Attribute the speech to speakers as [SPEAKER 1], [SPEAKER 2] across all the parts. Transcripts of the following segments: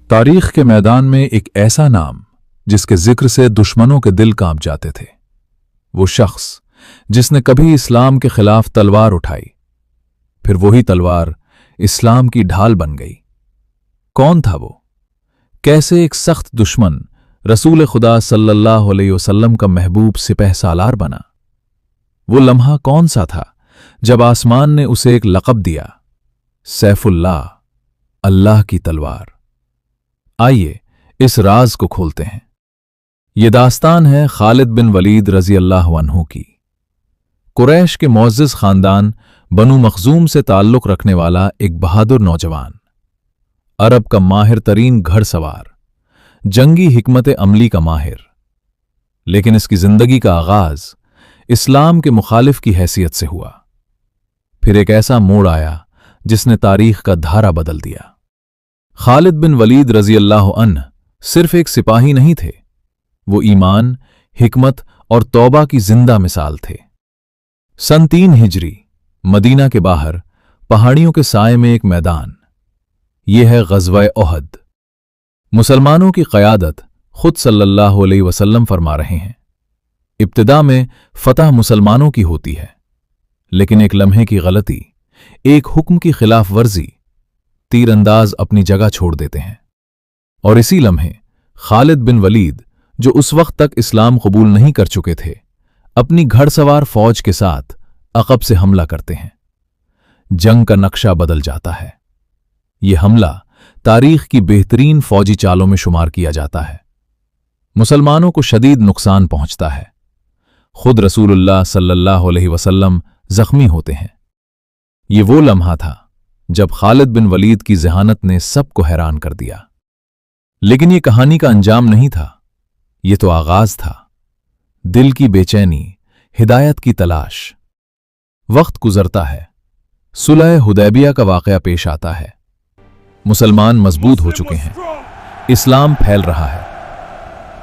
[SPEAKER 1] तारीख के मैदान में एक ऐसा नाम जिसके जिक्र से दुश्मनों के दिल कांप जाते थे। वो शख्स जिसने कभी इस्लाम के खिलाफ तलवार उठाई, फिर वही तलवार इस्लाम की ढाल बन गई। कौन था वो? कैसे एक सख्त दुश्मन रसूल खुदा सल्लल्लाहु अलैहि वसल्लम का महबूब सिपह सालार बना? वो लम्हा कौन सा था जब आसमान ने उसे एक लक़ब दिया, सैफुल्लाह, अल्लाह की तलवार। आइए इस राज को खोलते हैं। ये दास्तान है खालिद बिन वलीद रज़ी अल्लाह अन्हु की। कुरैश के मुअज़्ज़ज़ खानदान बनु मखज़ूम से ताल्लुक़ रखने वाला एक बहादुर नौजवान, अरब का माहिर तरीन घड़सवार, जंगी हिकमत अमली का माहिर। लेकिन इसकी जिंदगी का आगाज इस्लाम के मुखालिफ की हैसियत से हुआ। फिर एक ऐसा मोड़ आया जिसने तारीख का धारा बदल दिया। खालिद बिन वलीद रज़ी अल्लाह अन्ह सिर्फ एक सिपाही नहीं थे, वो ईमान, हिकमत और तौबा की जिंदा मिसाल थे। सन 3 हिजरी, मदीना के बाहर पहाड़ियों के साए में एक मैदान। यह है ग़ज़वा ओहद। मुसलमानों की क़यादत खुद सल्लल्लाहु अलैहि वसल्लम फरमा रहे हैं। इब्तिदा में फतह मुसलमानों की होती है, लेकिन एक लम्हे की गलती, एक हुक्म की खिलाफ वर्जी, तीरंदाज अपनी जगह छोड़ देते हैं। और इसी लम्हे खालिद बिन वलीद, जो उस वक्त तक इस्लाम कबूल नहीं कर चुके थे, अपनी घड़सवार फौज के साथ अक़ब से हमला करते हैं। जंग का नक्शा बदल जाता है। यह हमला तारीख की बेहतरीन फौजी चालों में शुमार किया जाता है। मुसलमानों को शदीद नुकसान पहुंचता है। खुद रसूलुल्लाह सल्लल्लाहु अलैहि वसल्लम जख्मी होते हैं। ये वो लम्हा था जब खालिद बिन वलीद की ज़हानत ने सबको हैरान कर दिया। लेकिन ये कहानी का अंजाम नहीं था, ये तो आगाज था। दिल की बेचैनी, हिदायत की तलाश। वक्त गुजरता है, सुलह हुदैबिया का वाक़या पेश आता है। मुसलमान मजबूत हो चुके हैं, इस्लाम फैल रहा है।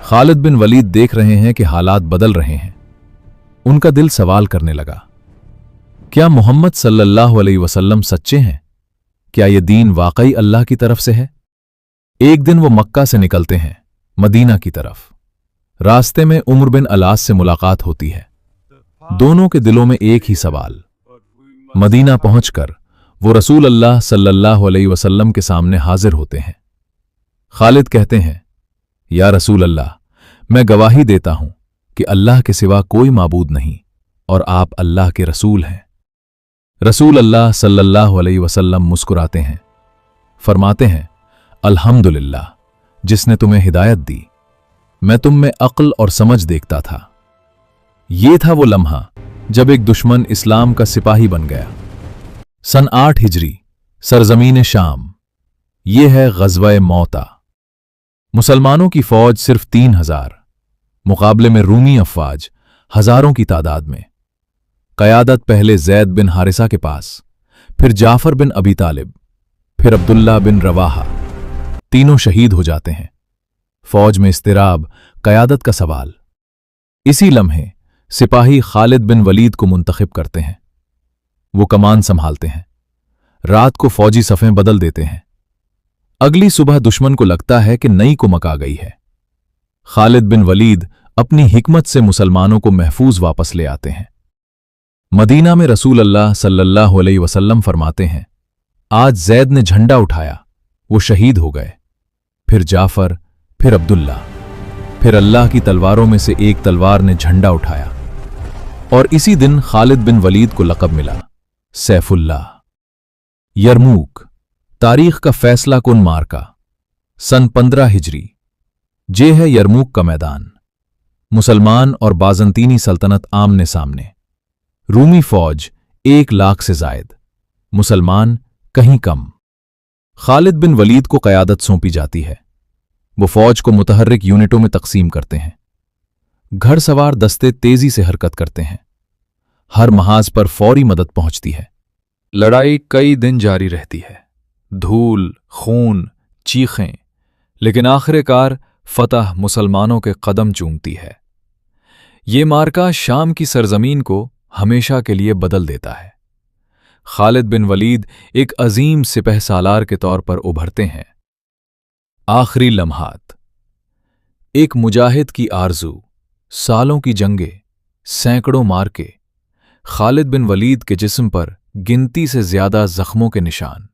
[SPEAKER 1] खालिद बिन वलीद देख रहे हैं कि हालात बदल रहे हैं। उनका दिल सवाल करने लगा, क्या मोहम्मद सल्लल्लाहु अलैहि वसल्लम सच्चे हैं? क्या यह दीन वाकई अल्लाह की तरफ से है? एक दिन वो मक्का से निकलते हैं मदीना की तरफ। रास्ते में उम्र बिन अलास से मुलाकात होती है। दोनों के दिलों में एक ही सवाल। मदीना पहुंचकर वो रसूल अल्लाह सल्लल्लाहु अलैहि वसल्लम के सामने हाजिर होते हैं। खालिद कहते हैं, या रसूल अल्लाह, मैं गवाही देता हूं कि अल्लाह के सिवा कोई माबूद नहीं और आप अल्लाह के रसूल हैं। रसूल अल्लाह सल्लल्लाहु अलैहि वसल्लम मुस्कुराते हैं, फरमाते हैं, अल्हम्दुलिल्लाह, जिसने तुम्हें हिदायत दी। मैं तुम में अक्ल और समझ देखता था। ये था वो लम्हा जब एक दुश्मन इस्लाम का सिपाही बन गया। सन 8 हिजरी, सरजमीन शाम। ये है ग़ज़वा मौता। मुसलमानों की फौज सिर्फ 3000, मुकाबले में रूमी अफ़वाज हजारों की तादाद में। क़यादत पहले ज़ैद बिन हारिसा के पास, फिर जाफर बिन अबी तालिब, फिर अब्दुल्ला बिन रवाहा। तीनों शहीद हो जाते हैं। फौज में इस्तिराब, क़यादत का सवाल। इसी लम्हे सिपाही खालिद बिन वलीद को मुंतखब करते हैं। वो कमान संभालते हैं। रात को फौजी सफ़ें बदल देते हैं। अगली सुबह दुश्मन को लगता है कि नई कुमक आ गई है। खालिद बिन वलीद अपनी हिकमत से मुसलमानों को महफूज वापस ले आते हैं। मदीना में रसूल अल्लाह सल्लल्लाहु अलैहि वसल्लम फरमाते हैं, आज ज़ैद ने झंडा उठाया, वो शहीद हो गए। फिर जाफर, फिर अब्दुल्ला, फिर अल्लाह की तलवारों में से एक तलवार ने झंडा उठाया। और इसी दिन खालिद बिन वलीद को लक़ब मिला, सैफुल्लाह। यरमूक, तारीख का फैसला कुन मार्का। सन 15 हिजरी। जे है यरमूक का मैदान। मुसलमान और बाज़ंतीनी सल्तनत आमने सामने। रूमी फौज 1 लाख से जायद, मुसलमान कहीं कम। खालिद बिन वलीद को क़यादत सौंपी जाती है। वो फौज को मुतहर्रिक यूनिटों में तकसीम करते हैं। घड़सवार दस्ते तेजी से हरकत करते हैं। हर महाज पर फौरी मदद पहुंचती है। लड़ाई कई दिन जारी रहती है। धूल, खून, चीखें, लेकिन आखिरकार फतह मुसलमानों के कदम चूमती है। ये मार्का शाम की सरजमीन को हमेशा के लिए बदल देता है। खालिद बिन वलीद एक अजीम सिपह सालार के तौर पर उभरते हैं। आखिरी लम्हात। एक मुजाहिद की आरजू, सालों की जंगें, सैकड़ों मार्के, खालिद बिन वलीद के जिस्म पर गिनती से ज्यादा जख्मों के निशान।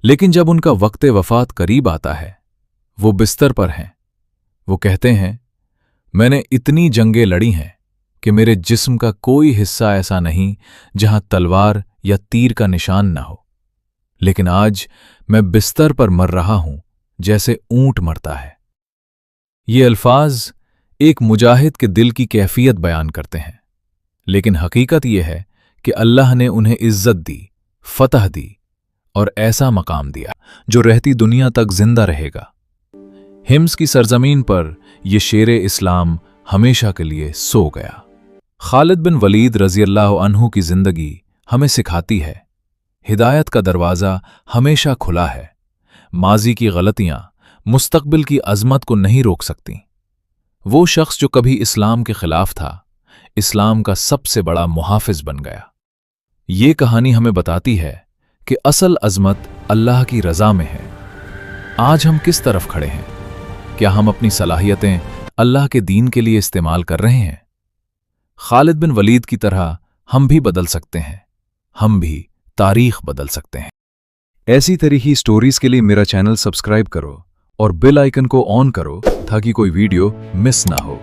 [SPEAKER 1] लेकिन जब उनका वक्त वफात करीब आता है, वो बिस्तर पर हैं। वो कहते हैं, मैंने इतनी जंगें लड़ी हैं कि मेरे जिस्म का कोई हिस्सा ऐसा नहीं जहां तलवार या तीर का निशान न हो। लेकिन आज मैं बिस्तर पर मर रहा हूं जैसे ऊंट मरता है। ये अल्फाज एक मुजाहिद के दिल की कैफियत बयान करते हैं, लेकिन हकीकत यह है कि अल्लाह ने उन्हें इज्जत दी, फतह दी और ऐसा मकाम दिया जो रहती दुनिया तक जिंदा रहेगा। हिम्स की सरजमीन पर यह शेरे इस्लाम हमेशा के लिए सो गया। खालिद बिन वलीद रज़ी अल्लाह अन्हु की जिंदगी हमें सिखाती है, हिदायत का दरवाज़ा हमेशा खुला है। माजी की गलतियां मुस्तकबिल की अजमत को नहीं रोक सकती। वो शख्स जो कभी इस्लाम के खिलाफ था, इस्लाम का सबसे बड़ा मुहाफिज बन गया। ये कहानी हमें बताती है कि असल अजमत अल्लाह की रज़ा में है। आज हम किस तरफ खड़े हैं? क्या हम अपनी सलाहियतें अल्लाह के दीन के लिए इस्तेमाल कर रहे हैं? खालिद बिन वलीद की तरह हम भी बदल सकते हैं, हम भी तारीख बदल सकते हैं। ऐसी तरह की स्टोरीज के लिए मेरा चैनल सब्सक्राइब करो और बेल आइकन को ऑन करो ताकि कोई वीडियो मिस ना हो।